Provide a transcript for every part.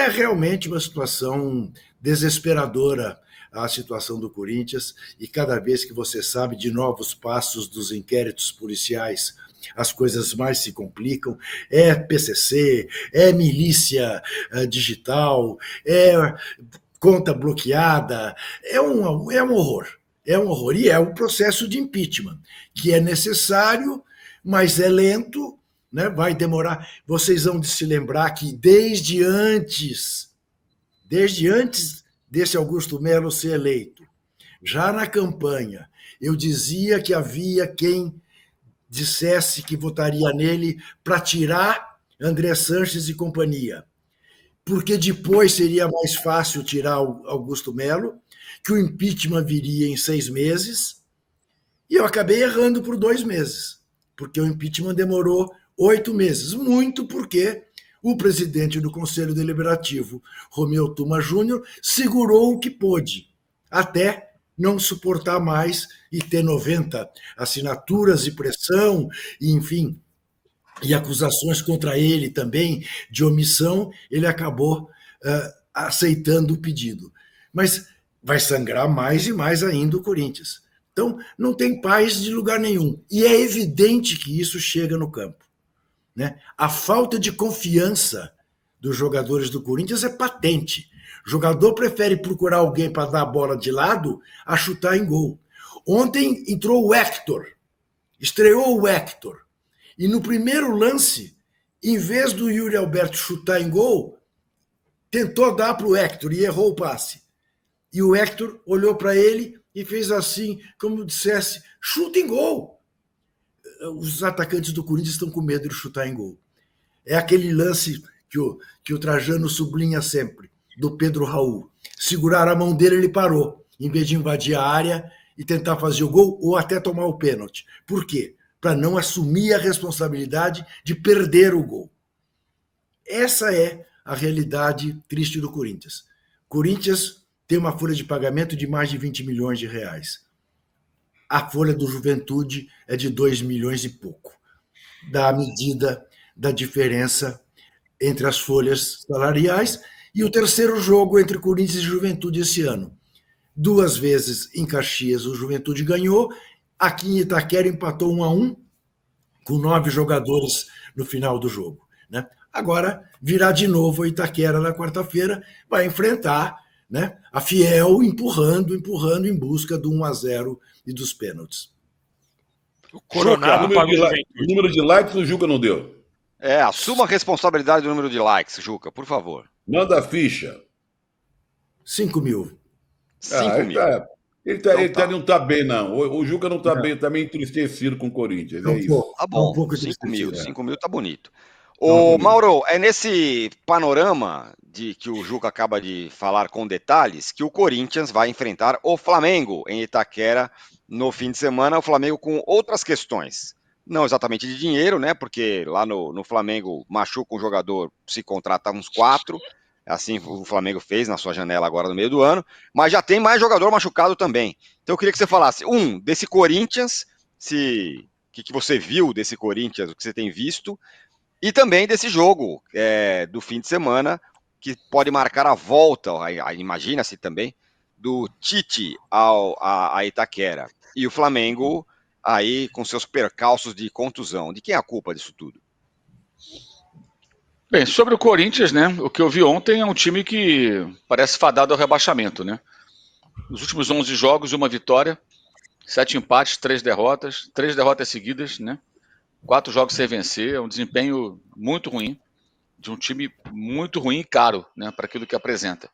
realmente uma situação desesperadora a situação do Corinthians, e cada vez que você sabe de novos passos dos inquéritos policiais, as coisas mais se complicam. É PCC, é milícia digital, é conta bloqueada, é um horror. É um horror. E é um processo de impeachment, que é necessário, mas é lento, né? Vai demorar. Vocês vão se lembrar que desde antes desse Augusto Melo ser eleito, já na campanha, eu dizia que havia quem dissesse que votaria nele para tirar André Sanches e companhia, porque depois seria mais fácil tirar o Augusto Melo, que o impeachment viria em 6 meses, e eu acabei errando por 2 meses, porque o impeachment demorou 8 meses, muito porque o presidente do Conselho Deliberativo, Romeu Tuma Júnior, segurou o que pôde, até não suportar mais e ter 90 assinaturas e pressão, e, enfim, e acusações contra ele também de omissão, ele acabou aceitando o pedido. Mas vai sangrar mais e mais ainda o Corinthians. Então, não tem paz de lugar nenhum. E é evidente que isso chega no campo, né? A falta de confiança dos jogadores do Corinthians é patente. O jogador prefere procurar alguém para dar a bola de lado a chutar em gol. Ontem entrou o Hector, estreou o Hector, e no primeiro lance, em vez do Yuri Alberto chutar em gol, tentou dar para o Hector e errou o passe. E o Hector olhou para ele e fez assim, como dissesse, chuta em gol. Os atacantes do Corinthians estão com medo de chutar em gol. É aquele lance que o Trajano sublinha sempre, do Pedro Raul. Seguraram a mão dele, ele parou, em vez de invadir a área e tentar fazer o gol ou até tomar o pênalti. Por quê? Para não assumir a responsabilidade de perder o gol. Essa é a realidade triste do Corinthians. Corinthians tem uma folha de pagamento de mais de 20 milhões de reais. A folha do Juventude é de 2 milhões e pouco. Da medida da diferença entre as folhas salariais. E o terceiro jogo entre Corinthians e Juventude esse ano. 2 vezes em Caxias o Juventude ganhou, aqui em Itaquera empatou 1-1, com 9 jogadores no final do jogo, né? Agora virá de novo a Itaquera na quarta-feira, vai enfrentar, né, a Fiel empurrando em busca do 1-0 e dos pênaltis. O Coronado Juca, o número de likes o Juca não deu. Assuma a responsabilidade do número de likes, Juca, por favor. Manda a ficha. 5 mil. 5 mil. Ele não tá bem, não. O Juca não tá bem, tá meio entristecido com o Corinthians. É isso. Tá bom, 5 mil. 5 mil tá bonito. Ô, Mauro, é nesse panorama de que o Juca acaba de falar com detalhes que o Corinthians vai enfrentar o Flamengo em Itaquera no fim de semana. O Flamengo com outras questões. Não exatamente de dinheiro, né? Porque lá no Flamengo machuca um jogador, se contrata uns 4. Assim o Flamengo fez na sua janela agora no meio do ano. Mas já tem mais jogador machucado também. Então eu queria que você falasse, desse Corinthians, o que você viu desse Corinthians, o que você tem visto, e também desse jogo do fim de semana, que pode marcar a volta, imagina-se também, do Tite a Itaquera. E o Flamengo aí com seus percalços de contusão. De quem é a culpa disso tudo? Bem, sobre o Corinthians, né? O que eu vi ontem é um time que parece fadado ao rebaixamento, né? Nos últimos 11 jogos, 1 vitória, 7 empates, 3 derrotas seguidas, né? 4 jogos sem vencer, é um desempenho muito ruim, de um time muito ruim e caro, né, para aquilo que apresenta.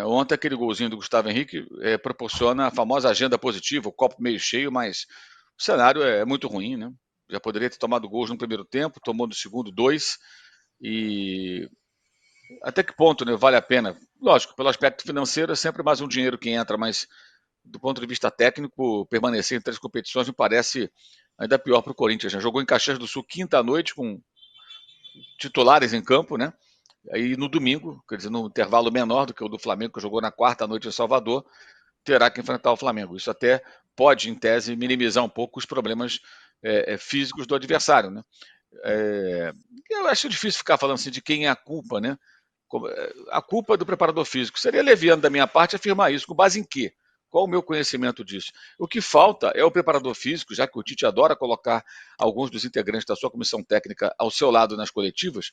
Ontem aquele golzinho do Gustavo Henrique proporciona a famosa agenda positiva, o copo meio cheio, mas o cenário é muito ruim, né? Já poderia ter tomado gols no primeiro tempo, tomou no segundo 2, e até que ponto, né, vale a pena? Lógico, pelo aspecto financeiro é sempre mais um dinheiro que entra, mas do ponto de vista técnico, permanecer em 3 competições me parece ainda pior para o Corinthians. Já jogou em Caxias do Sul quinta-noite com titulares em campo, né? Aí no domingo, quer dizer, no intervalo menor do que o do Flamengo, que jogou na quarta-noite em Salvador, terá que enfrentar o Flamengo. Isso até pode, em tese, minimizar um pouco os problemas físicos do adversário, né? Eu acho difícil ficar falando assim de quem é a culpa, né? a culpa é do preparador físico. Seria leviano da minha parte afirmar isso. Com base em quê? Qual o meu conhecimento disso? O que falta é o preparador físico, já que o Tite adora colocar alguns dos integrantes da sua comissão técnica ao seu lado nas coletivas.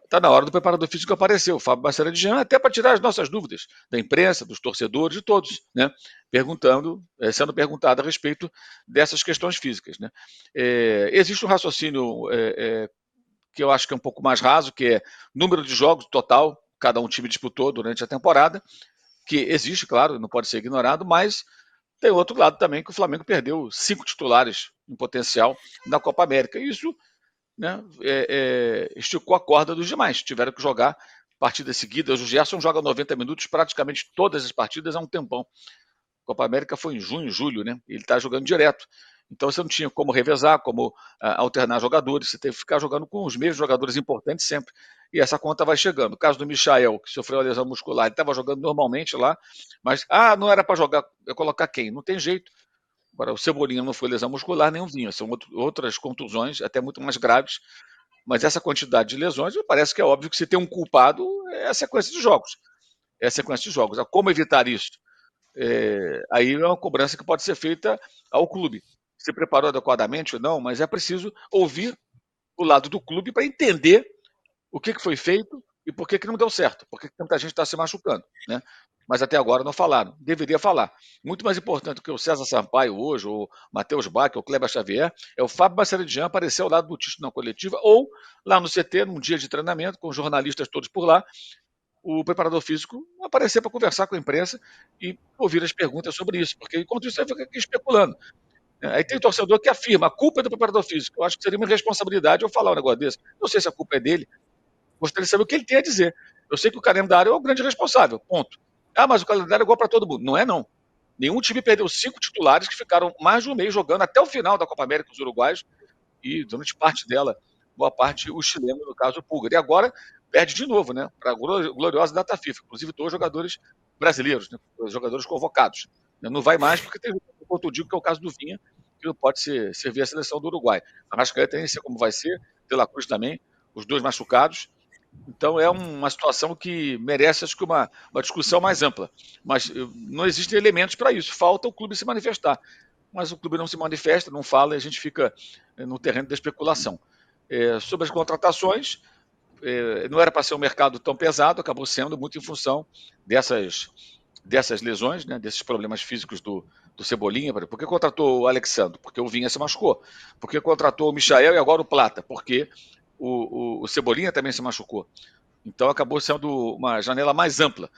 Está na hora do preparador físico aparecer, o Fábio Bacelar, até para tirar as nossas dúvidas da imprensa, dos torcedores, de todos, né? Sendo perguntado a respeito dessas questões físicas, né? Existe um raciocínio que eu acho que é um pouco mais raso, que é número de jogos total, cada um time disputou durante a temporada, que existe, claro, não pode ser ignorado, mas tem outro lado também, que o Flamengo perdeu 5 titulares em potencial na Copa América. Isso, né, esticou a corda dos demais. Tiveram que jogar partidas seguidas. O Gerson joga 90 minutos praticamente todas as partidas há um tempão. A Copa América foi em junho, julho, né? Ele está jogando direto. Então você não tinha como revezar, como alternar jogadores. Você teve que ficar jogando com os mesmos jogadores importantes sempre. E essa conta vai chegando. O caso do Michael, que sofreu a lesão muscular, ele estava jogando normalmente lá, mas não era para jogar, colocar quem? Não tem jeito. Agora, o Cebolinha não foi lesão muscular, nem o Vinha. São outras contusões, até muito mais graves. Mas essa quantidade de lesões, parece que é óbvio que se tem um culpado, é a sequência de jogos. Como evitar isso? Aí é uma cobrança que pode ser feita ao clube. Se preparou adequadamente ou não, mas é preciso ouvir o lado do clube para entender o que foi feito e por que não deu certo, por que tanta gente está se machucando, né? Mas até agora não falaram. Deveria falar. Muito mais importante do que o César Sampaio hoje, ou Matheus Bach, ou Kleber Xavier, é o Fábio Bacelar aparecer ao lado do Tite na coletiva, ou lá no CT, num dia de treinamento, com os jornalistas todos por lá, o preparador físico aparecer para conversar com a imprensa e ouvir as perguntas sobre isso, porque enquanto isso, ele fica aqui especulando. Aí tem torcedor que afirma, a culpa é do preparador físico. Eu acho que seria uma irresponsabilidade eu falar um negócio desse. Não sei se a culpa é dele, gostaria de saber o que ele tem a dizer. Eu sei que o calendário é o grande responsável, ponto. Mas o calendário é igual para todo mundo. Não é, não. Nenhum time perdeu 5 titulares que ficaram mais de um mês jogando até o final da Copa América, os uruguaios, e durante parte dela, boa parte, o chileno, no caso, o Pulgar. E agora perde de novo, né? Para a gloriosa data FIFA. Inclusive, todos os jogadores brasileiros, né? Os jogadores convocados. Não vai mais porque tem outro digo que é o caso do Vinha, que não pode servir a seleção do Uruguai. A Arrascaeta nem sei como vai ser, De La Cruz também, os dois machucados. Então é uma situação que merece, acho que, uma discussão mais ampla. Mas não existem elementos para isso. Falta o clube se manifestar. Mas o clube não se manifesta, não fala, e a gente fica no terreno da especulação. Sobre as contratações, não era para ser um mercado tão pesado, acabou sendo muito em função dessas lesões, né, desses problemas físicos do Cebolinha. Por que contratou o Alexandre? Porque o Vinha se machucou. Por que contratou o Michael e agora o Plata? Porque o Cebolinha também se machucou. Então acabou sendo uma janela mais ampla.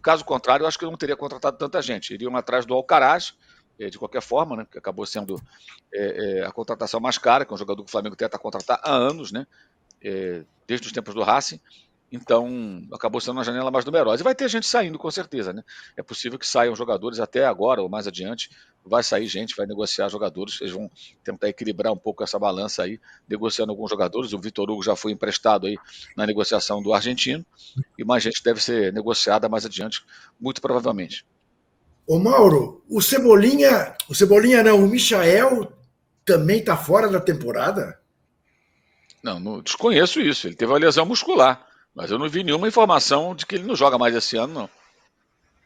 Caso contrário, eu acho que eu não teria contratado tanta gente. Iriam atrás do Alcaraz, de qualquer forma, né, que acabou sendo a contratação mais cara, que é um jogador que o Flamengo tenta contratar há anos, né, desde os tempos do Racing. Então, acabou sendo uma janela mais numerosa. E vai ter gente saindo, com certeza, né? É possível que saiam jogadores até agora ou mais adiante. Vai sair gente, vai negociar jogadores. Eles vão tentar equilibrar um pouco essa balança aí, negociando alguns jogadores. O Vitor Hugo já foi emprestado aí na negociação do argentino. E mais gente deve ser negociada mais adiante, muito provavelmente. Ô Mauro, o Cebolinha não, o Michael também está fora da temporada? Não desconheço isso. Ele teve uma lesão muscular. Mas eu não vi nenhuma informação de que ele não joga mais esse ano, não.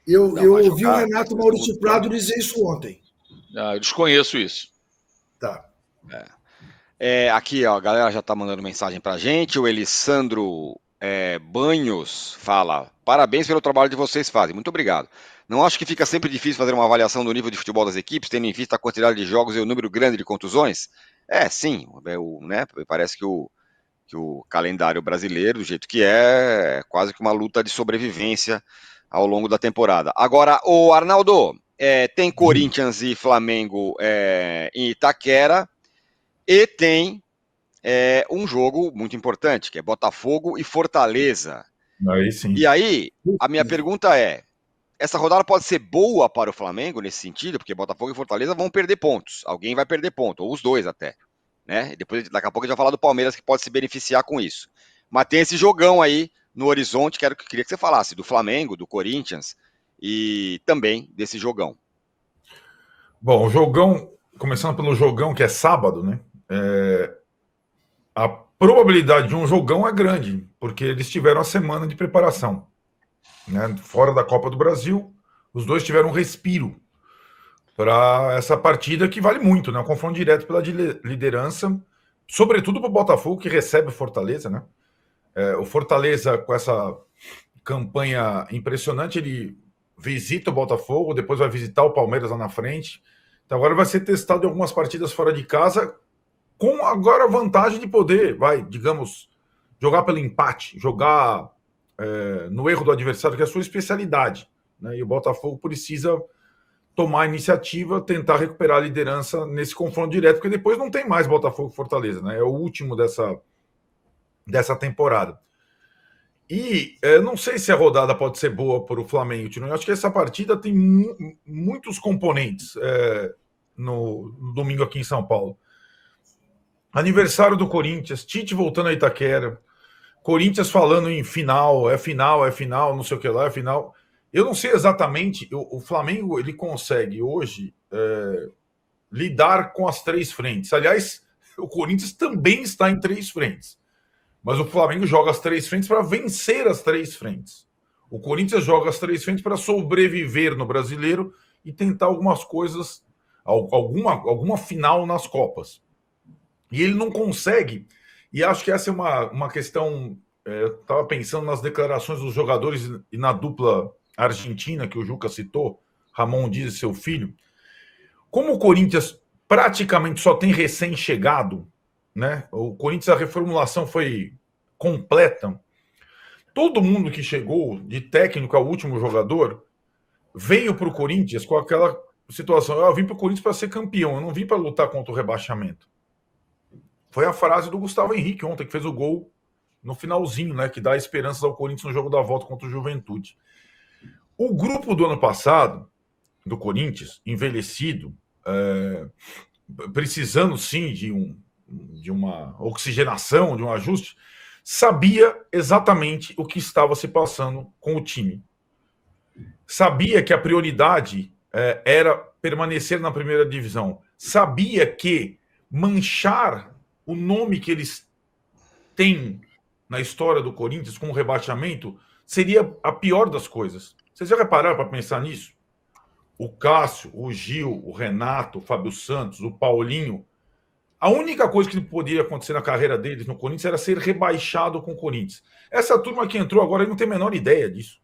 Eu ouvi o Renato Maurício Prado dizer isso ontem. Eu desconheço isso. Tá. Aqui, ó, a galera já tá mandando mensagem pra gente. O Elisandro Banhos fala: parabéns pelo trabalho que vocês fazem. Muito obrigado. Não acho que fica sempre difícil fazer uma avaliação do nível de futebol das equipes, tendo em vista a quantidade de jogos e o número grande de contusões? Sim. Né, parece que o calendário brasileiro, do jeito que é quase que uma luta de sobrevivência ao longo da temporada. Agora, o Arnaldo, tem Corinthians e Flamengo em Itaquera e tem um jogo muito importante, que é Botafogo e Fortaleza. Aí sim. E aí, a minha pergunta é, essa rodada pode ser boa para o Flamengo nesse sentido, porque Botafogo e Fortaleza vão perder pontos. Alguém vai perder ponto, ou os dois até. Né? Depois, daqui a pouco a gente vai falar do Palmeiras, que pode se beneficiar com isso. Mas tem esse jogão aí no horizonte, queria que você falasse do Flamengo, do Corinthians e também desse jogão. Bom, o jogão, começando pelo jogão que é sábado, né? probabilidade de um jogão é grande, porque eles tiveram a semana de preparação, né? Fora da Copa do Brasil, os dois tiveram um respiro para essa partida que vale muito, né? Um confronto direto pela liderança, sobretudo para o Botafogo, que recebe o Fortaleza, né? O Fortaleza, com essa campanha impressionante, ele visita o Botafogo, depois vai visitar o Palmeiras lá na frente. Então agora vai ser testado em algumas partidas fora de casa, com agora a vantagem de poder, digamos, jogar pelo empate, jogar no erro do adversário, que é a sua especialidade, né? E o Botafogo precisa tomar a iniciativa, tentar recuperar a liderança nesse confronto direto, porque depois não tem mais Botafogo e Fortaleza, né? É o último dessa temporada. E não sei se a rodada pode ser boa para o Flamengo, Tino. Eu acho que essa partida tem muitos componentes no domingo aqui em São Paulo. Aniversário do Corinthians, Tite voltando a Itaquera, Corinthians falando em final, não sei o que lá, é final. Eu não sei exatamente, o Flamengo ele consegue hoje lidar com as três frentes. Aliás, o Corinthians também está em três frentes. Mas o Flamengo joga as três frentes para vencer as três frentes. O Corinthians joga as três frentes para sobreviver no Brasileiro e tentar algumas coisas, alguma final nas Copas. E ele não consegue. E acho que essa é uma questão. Eu estava pensando nas declarações dos jogadores e na dupla argentina que o Juca citou, Ramon Dias e seu filho. Como o Corinthians praticamente só tem recém-chegado, né? O Corinthians, a reformulação foi completa. Todo mundo que chegou, de técnico ao último jogador, veio para o Corinthians com aquela situação: eu vim para o Corinthians para ser campeão, eu não vim para lutar contra o rebaixamento. Foi a frase do Gustavo Henrique ontem, que fez o gol no finalzinho, né? Que dá esperanças ao Corinthians no jogo da volta contra o Juventude. O grupo do ano passado, do Corinthians, envelhecido, precisando sim de uma oxigenação, de um ajuste, sabia exatamente o que estava se passando com o time. Sabia que a prioridade era permanecer na primeira divisão. Sabia que manchar o nome que eles têm na história do Corinthians com o rebaixamento seria a pior das coisas. Vocês já repararam para pensar nisso? O Cássio, o Gil, o Renato, o Fábio Santos, o Paulinho, a única coisa que poderia acontecer na carreira deles no Corinthians era ser rebaixado com o Corinthians. Essa turma que entrou agora não tem a menor ideia disso.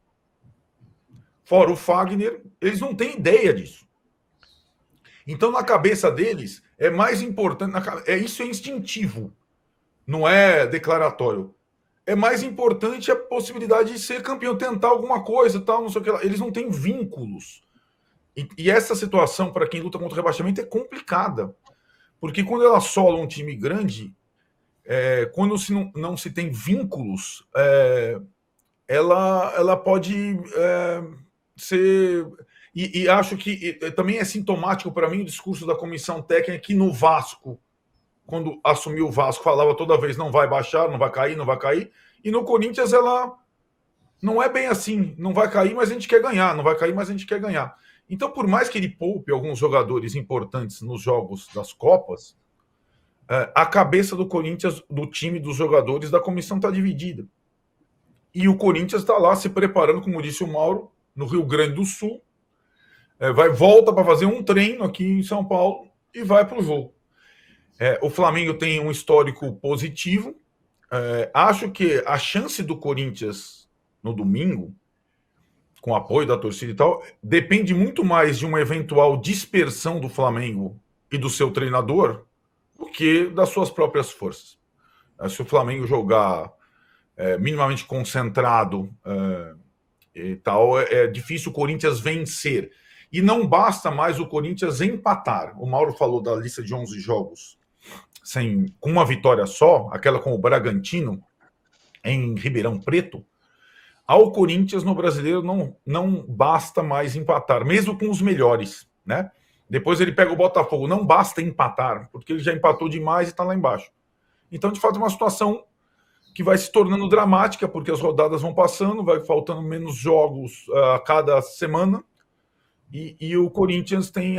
Fora o Fagner, eles não têm ideia disso. Então, na cabeça deles, é mais importante... Isso é instintivo, não é declaratório. É mais importante a possibilidade de ser campeão, tentar alguma coisa, tal, não sei o que lá. Eles não têm vínculos. E essa situação, para quem luta contra o rebaixamento, é complicada. Porque quando ela sola um time grande, quando não se tem vínculos, ela pode ser... E acho que também é sintomático para mim o discurso da comissão técnica que no Vasco, quando assumiu o Vasco, falava toda vez não vai baixar, não vai cair, não vai cair. E no Corinthians ela não é bem assim. Não vai cair, mas a gente quer ganhar. Não vai cair, mas a gente quer ganhar. Então, por mais que ele poupe alguns jogadores importantes nos jogos das Copas, a cabeça do Corinthians, do time, dos jogadores, da comissão está dividida. E o Corinthians está lá se preparando, como disse o Mauro, no Rio Grande do Sul. Volta para fazer um treino aqui em São Paulo e vai para o jogo. O Flamengo tem um histórico positivo. Acho que a chance do Corinthians no domingo, com apoio da torcida e tal, depende muito mais de uma eventual dispersão do Flamengo e do seu treinador do que das suas próprias forças. Se o Flamengo jogar minimamente concentrado e tal, é difícil o Corinthians vencer. E não basta mais o Corinthians empatar. O Mauro falou da lista de 11 jogos com uma vitória só, aquela com o Bragantino em Ribeirão Preto. Ao Corinthians no Brasileiro não basta mais empatar, mesmo com os melhores, né? Depois ele pega o Botafogo, não basta empatar, porque ele já empatou demais e está lá embaixo. Então, de fato, é uma situação que vai se tornando dramática, porque as rodadas vão passando, vai faltando menos jogos a cada semana, e o Corinthians tem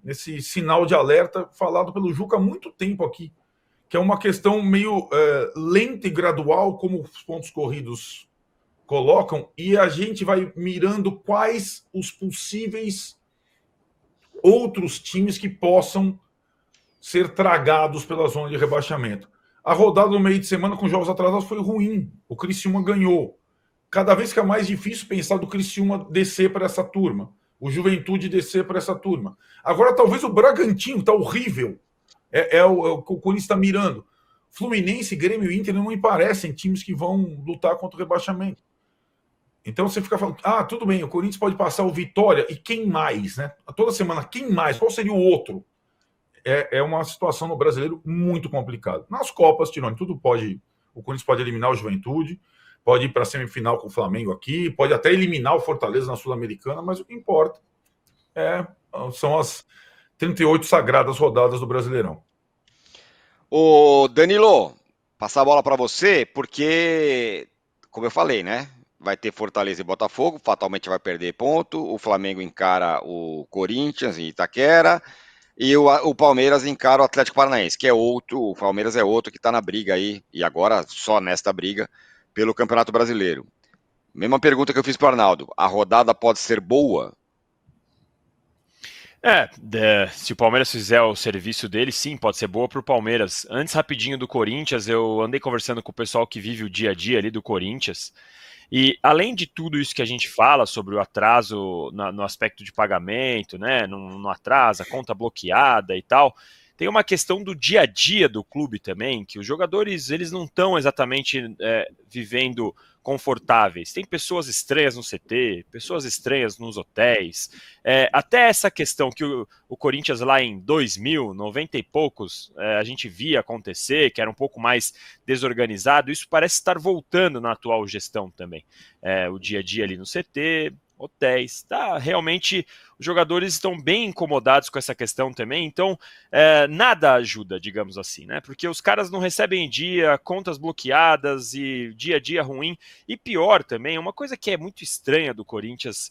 esse sinal de alerta falado pelo Juca há muito tempo aqui, que é uma questão meio lenta e gradual, como os pontos corridos colocam, e a gente vai mirando quais os possíveis outros times que possam ser tragados pela zona de rebaixamento. A rodada no meio de semana com jogos atrasados foi ruim. O Criciúma ganhou. Cada vez que é mais difícil pensar do Criciúma descer para essa turma. O Juventude descer para essa turma. Agora, talvez o Bragantino está horrível. O Corinthians está mirando. Fluminense, Grêmio e Inter não me parecem times que vão lutar contra o rebaixamento. Então você fica falando, tudo bem, o Corinthians pode passar o Vitória, e quem mais, né? Toda semana, quem mais? Qual seria o outro? É uma situação no brasileiro muito complicada. Nas Copas, Tironi, tudo pode. O Corinthians pode eliminar o Juventude, pode ir para a semifinal com o Flamengo aqui, pode até eliminar o Fortaleza na Sul-Americana, mas o que importa são as 38 sagradas rodadas do Brasileirão. Ô Danilo, passar a bola para você, porque, como eu falei, né? Vai ter Fortaleza e Botafogo, fatalmente vai perder ponto. O Flamengo encara o Corinthians em Itaquera. E o Palmeiras encara o Atlético Paranaense, que é outro, o Palmeiras é outro que está na briga aí, e agora só nesta briga, pelo Campeonato Brasileiro. Mesma pergunta que eu fiz para o Arnaldo, a rodada pode ser boa? Se o Palmeiras fizer o serviço dele, sim, pode ser boa para o Palmeiras. Antes, rapidinho do Corinthians, eu andei conversando com o pessoal que vive o dia a dia ali do Corinthians, e além de tudo isso que a gente fala sobre o atraso no aspecto de pagamento, né, não atrasa, conta bloqueada e tal, tem uma questão do dia a dia do clube também, que os jogadores eles não estão exatamente vivendo confortáveis. Tem pessoas estranhas no CT, pessoas estranhas nos hotéis. Até essa questão que o Corinthians lá em 2000, 90 e poucos, a gente via acontecer, que era um pouco mais desorganizado, isso parece estar voltando na atual gestão também. O dia a dia ali no CT, hotéis, realmente os jogadores estão bem incomodados com essa questão também, então nada ajuda, digamos assim, né? Porque os caras não recebem em dia, contas bloqueadas e dia a dia ruim, e pior também, uma coisa que é muito estranha do Corinthians,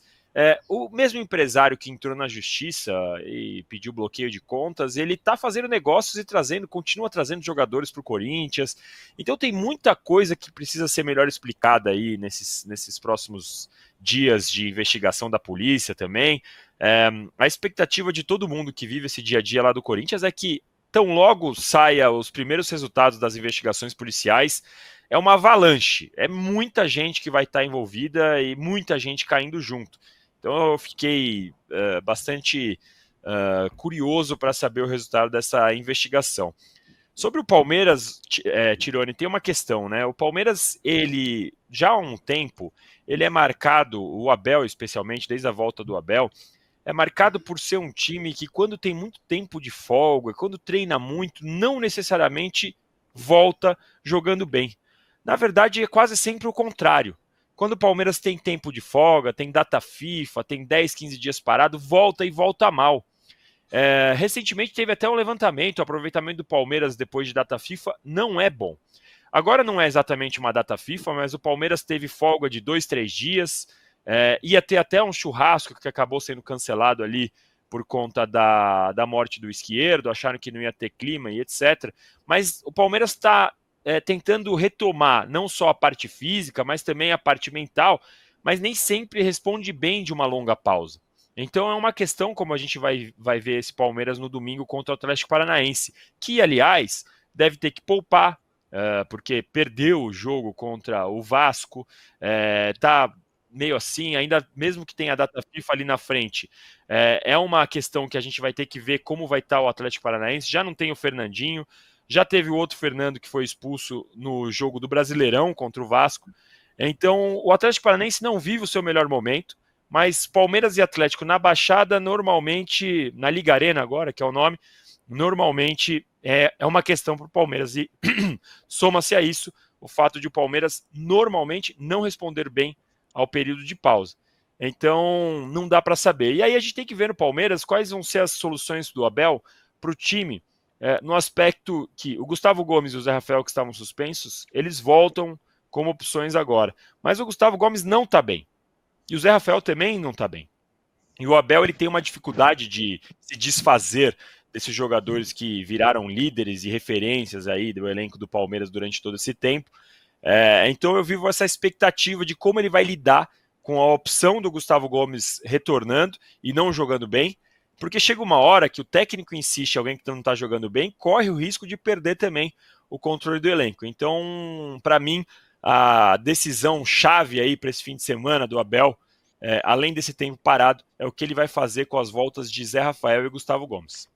o mesmo empresário que entrou na justiça e pediu bloqueio de contas, ele está fazendo negócios e continua trazendo jogadores para o Corinthians, então tem muita coisa que precisa ser melhor explicada aí nesses próximos dias de investigação da polícia também. A expectativa de todo mundo que vive esse dia a dia lá do Corinthians é que tão logo saia os primeiros resultados das investigações policiais, é uma avalanche, é muita gente que vai estar envolvida e muita gente caindo junto. Então eu fiquei bastante curioso para saber o resultado dessa investigação. Sobre o Palmeiras, Tironi, tem uma questão, né? O Palmeiras, ele já há um tempo, ele é marcado, o Abel especialmente, desde a volta do Abel, é marcado por ser um time que quando tem muito tempo de folga, quando treina muito, não necessariamente volta jogando bem. Na verdade, é quase sempre o contrário. Quando o Palmeiras tem tempo de folga, tem data FIFA, tem 10, 15 dias parado, volta e volta mal. Recentemente teve até um levantamento, o aproveitamento do Palmeiras depois de data FIFA não é bom. Agora não é exatamente uma data FIFA, mas o Palmeiras teve folga de 2, 3 dias, ia ter até um churrasco que acabou sendo cancelado ali por conta da morte do Esquerdo, acharam que não ia ter clima e etc. Mas o Palmeiras está tentando retomar não só a parte física, mas também a parte mental, mas nem sempre responde bem de uma longa pausa. Então é uma questão, como a gente vai ver esse Palmeiras no domingo contra o Atlético Paranaense, que, aliás, deve ter que poupar, porque perdeu o jogo contra o Vasco, tá meio assim, ainda mesmo que tenha a data FIFA ali na frente, é uma questão que a gente vai ter que ver como vai estar o Atlético Paranaense. Já não tem o Fernandinho, já teve o outro Fernando que foi expulso no jogo do Brasileirão contra o Vasco. Então o Atlético Paranaense não vive o seu melhor momento, mas Palmeiras e Atlético na Baixada, normalmente, na Liga Arena agora, que é o nome, normalmente é uma questão para o Palmeiras. E soma-se a isso o fato de o Palmeiras normalmente não responder bem ao período de pausa. Então, não dá para saber. E aí a gente tem que ver no Palmeiras quais vão ser as soluções do Abel para o time, no aspecto que o Gustavo Gomes e o Zé Rafael, que estavam suspensos, eles voltam como opções agora. Mas o Gustavo Gomes não está bem. E o Zé Rafael também não está bem. E o Abel ele tem uma dificuldade de se desfazer desses jogadores que viraram líderes e referências aí do elenco do Palmeiras durante todo esse tempo. Então eu vivo essa expectativa de como ele vai lidar com a opção do Gustavo Gomes retornando e não jogando bem, porque chega uma hora que o técnico insiste, alguém que não está jogando bem, corre o risco de perder também o controle do elenco. Então, para mim, a decisão chave aí para esse fim de semana do Abel, além desse tempo parado, é o que ele vai fazer com as voltas de Zé Rafael e Gustavo Gomes.